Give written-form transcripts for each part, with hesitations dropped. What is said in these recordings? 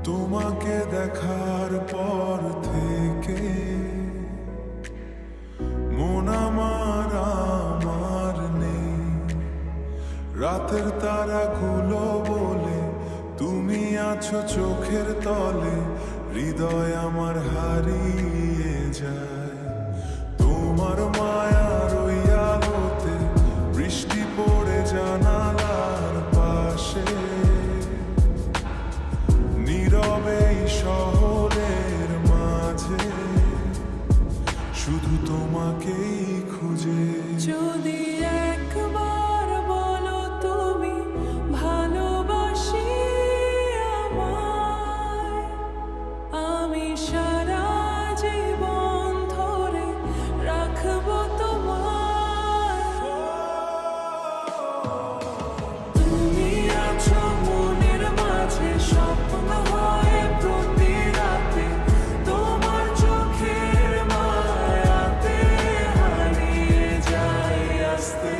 তোমাকে দেখার পর থেকে মন আমার নেই। রাতের তারাগুলো বলে তুমি আছো চোখের তলে, হৃদয় আমার হারিয়ে যায়। তোমার মায়ার ওই আলোতে বৃষ্টি পড়ে জানালার পাশে, নীরবে শহরের মাঝে শুধু তোমাকেই খুঁজে। যদি একবার বলো তুমি ভালোবাসি আমায়, আমি সারা জীবন ধরে রাখবো তোমায়। তুমি আছো মনের মাঝে স্বপ্ন হয়ে প্রতি রাতে, তোমার চোখের মায়াতে হারিয়ে যাই আস্তে।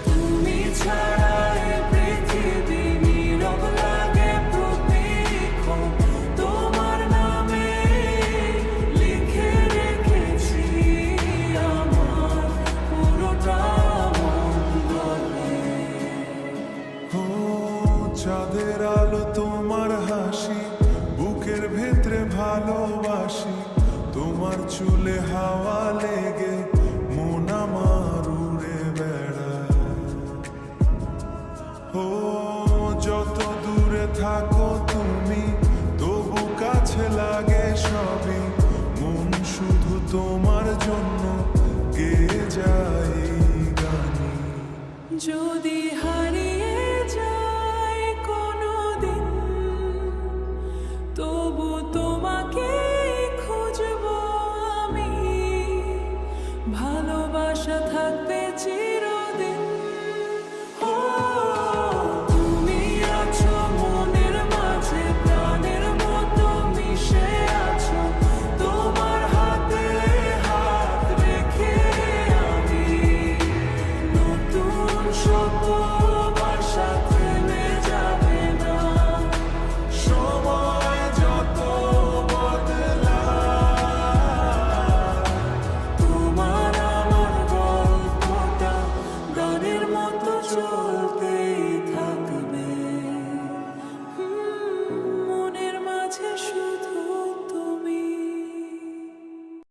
তুমি ছাড়া এ পৃথিবী নীরব লাগে প্রতিক্ষণ, তোমার নামে লিখে রেখেছি আমার পুরোটা মন বলে। ও চাঁদের আলো তোমার হাসি, বুকের ভেতরে ভালোবাসি। তোমার চুলে হাওয়া লেগে মন আমার উড়ে বেড়ায়। ও যত দূরে থাকো তুমি তবু কাছে লাগে সবই, মন শুধু তোমার জন্য গেয়ে যায় গানি। যদি